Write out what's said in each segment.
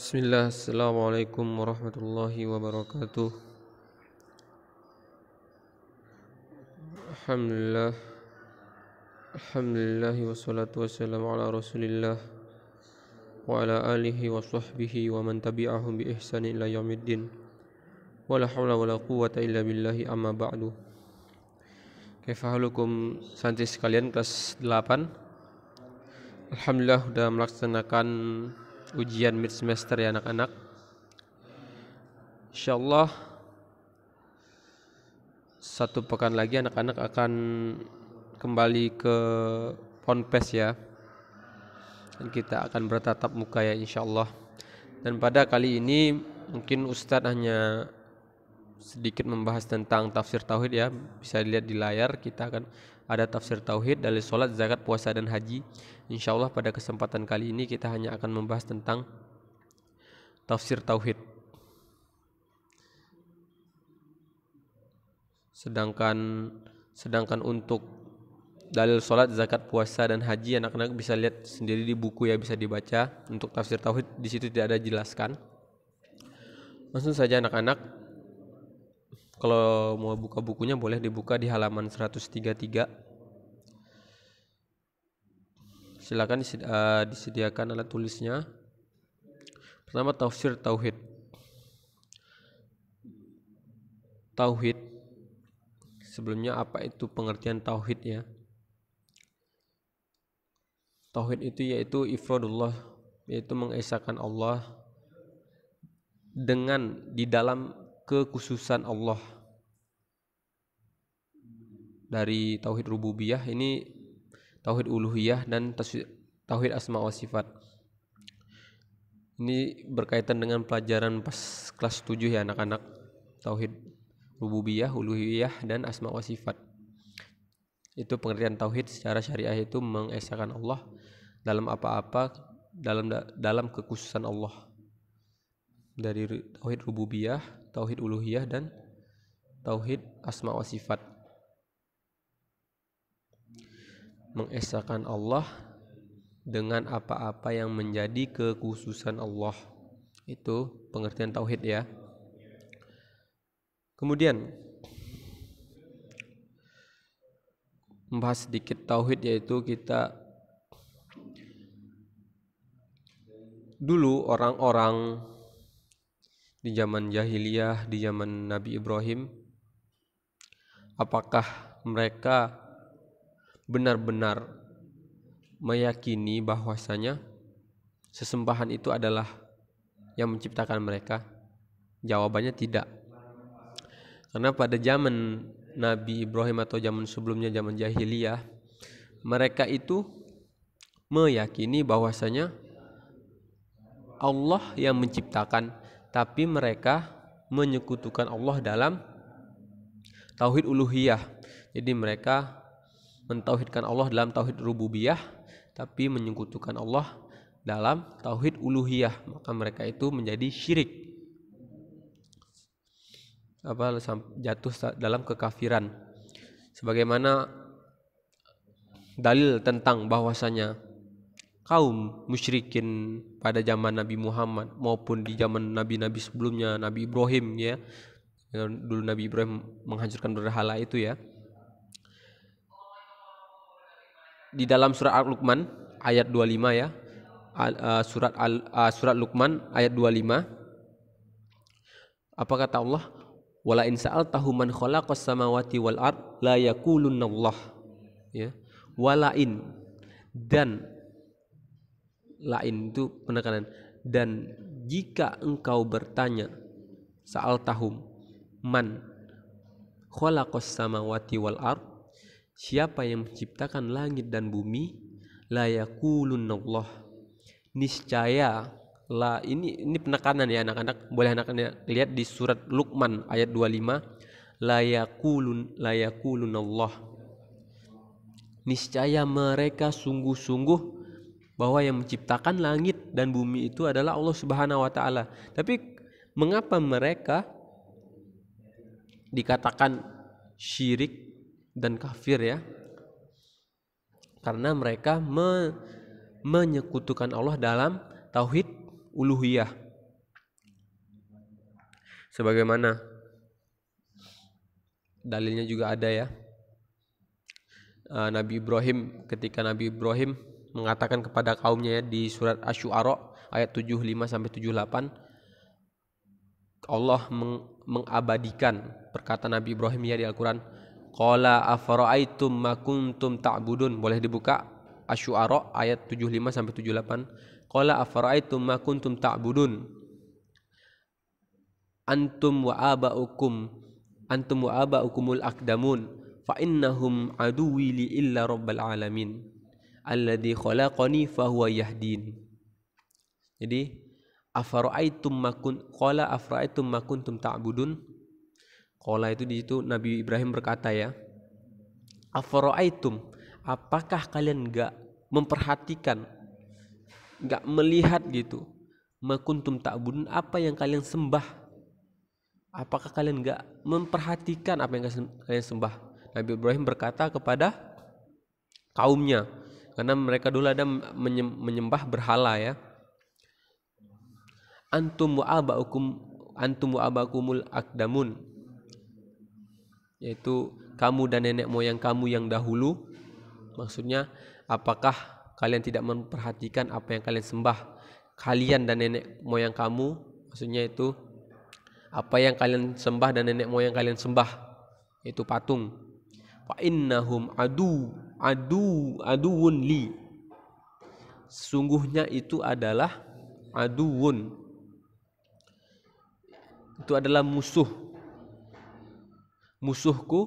Bismillah, Assalamualaikum warahmatullahi wabarakatuh. Alhamdulillah, Alhamdulillahi wassalatu wassalamu ala rasulillah wa ala alihi wa sahbihi wa man tabi'ahum bi ihsani ila yaumiddin. Wala hawla wala quwwata illa billahi amma ba'du. Kaifahalukum santri sekalian kelas 8. Alhamdulillah sudah melaksanakan ujian mid semester ya anak-anak. Insyaallah satu pekan lagi anak-anak akan kembali ke Ponpes ya, dan kita akan bertatap muka ya insyaallah. Dan pada kali ini mungkin Ustadz hanya sedikit membahas tentang tafsir tauhid ya. Bisa dilihat di layar, kita akan ada tafsir tauhid dari sholat, zakat, puasa, dan haji. Insyaallah pada kesempatan kali ini kita hanya akan membahas tentang tafsir tauhid. Sedangkan untuk dalil sholat, zakat, puasa, dan haji anak-anak bisa lihat sendiri di buku ya, bisa dibaca. Untuk tafsir tauhid di situ tidak ada jelaskan. Langsung saja anak-anak, kalau mau buka bukunya boleh dibuka di halaman 133. Silakan disediakan alat tulisnya. Pertama, tafsir tauhid. Tauhid, sebelumnya apa itu pengertian tauhid ya? Tauhid itu yaitu ifradullah, yaitu mengesahkan Allah dengan di dalam kekhususan Allah. Dari tauhid rububiyah ini tauhid uluhiyah dan tauhid asma wa sifat. Ini berkaitan dengan pelajaran pas kelas 7 ya anak-anak. Tauhid rububiyah, uluhiyah, dan asma wa sifat. Itu pengertian tauhid secara syariah, itu mengesahkan Allah dalam apa-apa, dalam kekhususan Allah. Dari tauhid rububiyah, tauhid uluhiyah, dan tauhid asma wa sifat. Mengesahkan Allah dengan apa-apa yang menjadi kekhususan Allah. Itu pengertian tauhid ya. Kemudian membahas sedikit tauhid, yaitu kita dulu orang-orang di zaman jahiliyah, di zaman Nabi Ibrahim, apakah mereka benar-benar meyakini bahwasanya sesembahan itu adalah yang menciptakan mereka? Jawabannya tidak. Karena pada zaman Nabi Ibrahim atau zaman sebelumnya, zaman jahiliyah, mereka itu meyakini bahwasanya Allah yang menciptakan, tapi mereka menyekutukan Allah dalam tauhid uluhiyah. Jadi mereka mentauhidkan Allah dalam tauhid rububiyah, tapi menyekutukan Allah dalam tauhid uluhiyah. Maka mereka itu menjadi syirik, jatuh dalam kekafiran. Sebagaimana dalil tentang bahwasanya kaum musyrikin pada zaman Nabi Muhammad maupun di zaman nabi-nabi sebelumnya, Nabi Ibrahim ya, dulu Nabi Ibrahim menghancurkan berhala itu ya. Di dalam surat Al-Luqman ayat 25 ya, surat Luqman ayat 25, apa kata Allah? Wala in sa'altahu man khalaqas samawati wal ard la yaqulunallah ya. Walain, dan lain itu penekanan, dan jika engkau bertanya, sa'altahum man khalaqas samawati wal ard, siapa yang menciptakan langit dan bumi, la yaqulunallah, niscaya lah, ini penekanan ya anak-anak. Boleh anak-anak lihat di surat Luqman ayat 25, la yaqulunallah, niscaya mereka sungguh-sungguh bahwa yang menciptakan langit dan bumi itu adalah Allah Subhanahu wa taala. Tapi mengapa mereka dikatakan syirik dan kafir ya? Karena mereka menyekutukan Allah dalam tauhid uluhiyah. Sebagaimana dalilnya juga ada ya. Nabi Ibrahim, ketika Nabi Ibrahim mengatakan kepada kaumnya ya, di surat Asy-Syu'ara ayat 75 sampai 78, Allah mengabadikan perkataan Nabi Ibrahim ya di Al-Qur'an. Qala afara'aitum ma kuntum ta'budun. Boleh dibuka Asy-Syu'ara ayat 75 sampai 78. Qala afara'aitum ma kuntum ta'budun antum wa aba'ukumul aqdamun fa innahum aduwwi li illa rabbil alamin alladzi khalaqani fa huwa yahdin. Jadi qala afara'aitum ma kuntum ta'budun. Qala itu di situ Nabi Ibrahim berkata ya, afara'aitum, apakah kalian enggak memperhatikan, enggak melihat gitu, ma kuntum ta'budun, apa yang kalian sembah? Apakah kalian enggak memperhatikan apa yang kalian sembah? Nabi Ibrahim berkata kepada kaumnya, karena mereka dulu ada menyembah berhala ya. Antum wa abakumul aqdamun, yaitu kamu dan nenek moyang kamu yang dahulu. Maksudnya, apakah kalian tidak memperhatikan apa yang kalian sembah? Kalian dan nenek moyang kamu, maksudnya itu apa yang kalian sembah dan nenek moyang kalian sembah, itu patung. Fa innahum aduwun li, sungguhnya itu adalah aduwun, itu adalah musuhku,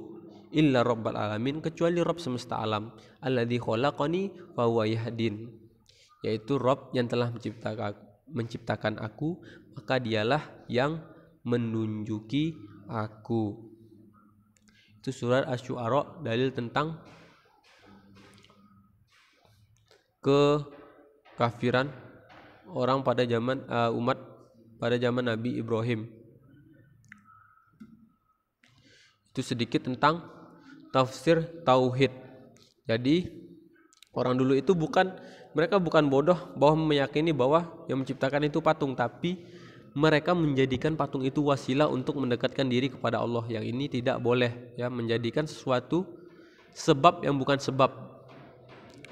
illa rabbal alamin, kecuali Rabb semesta alam, alladzi khalaqani fa huwa yahdin, yaitu Rabb yang telah menciptakan aku, maka dialah yang menunjuki aku. Itu surat Asy-Syu'ara, dalil tentang kekafiran orang pada zaman umat pada zaman Nabi Ibrahim. Itu sedikit tentang tafsir tauhid. Jadi orang dulu itu mereka bukan bodoh bahwa meyakini bahwa yang menciptakan itu patung, tapi mereka menjadikan patung itu wasilah untuk mendekatkan diri kepada Allah. Yang ini tidak boleh ya, menjadikan sesuatu sebab yang bukan sebab.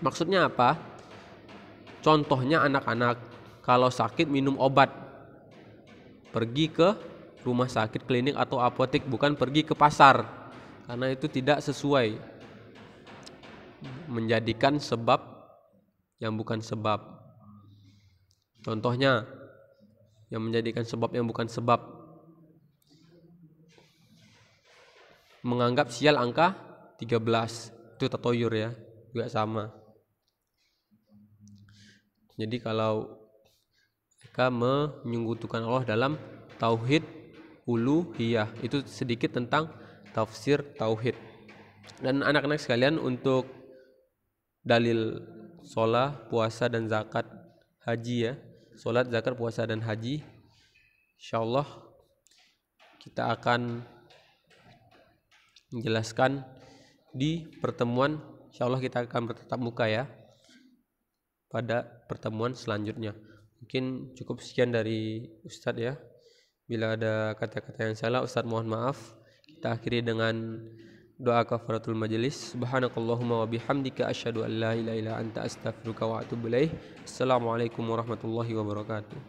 Maksudnya apa? Contohnya anak-anak kalau sakit minum obat, pergi ke rumah sakit, klinik atau apotek, bukan pergi ke pasar, karena itu tidak sesuai, menjadikan sebab yang bukan sebab. Contohnya yang menjadikan sebab yang bukan sebab, menganggap sial angka 13, itu tatoyur ya, juga sama. Jadi kalau mereka menyekutukan Allah dalam tauhid uluhiyah, itu sedikit tentang tafsir tauhid. Dan anak-anak sekalian, untuk dalil sholat, puasa dan zakat, haji ya, sholat, zakat, puasa dan haji, insyaallah kita akan menjelaskan di pertemuan, insyaallah kita akan bertatap muka ya pada pertemuan selanjutnya. Mungkin cukup sekian dari Ustadz ya. Bila ada kata-kata yang salah, Ustadz mohon maaf. Kita akhiri dengan doa kafaratul majelis. Subhanakallahumma wa bihamdika asyhadu an la ilaha illa anta astaghfiruka wa atubu ilaik. Assalamualaikum warahmatullahi wabarakatuh.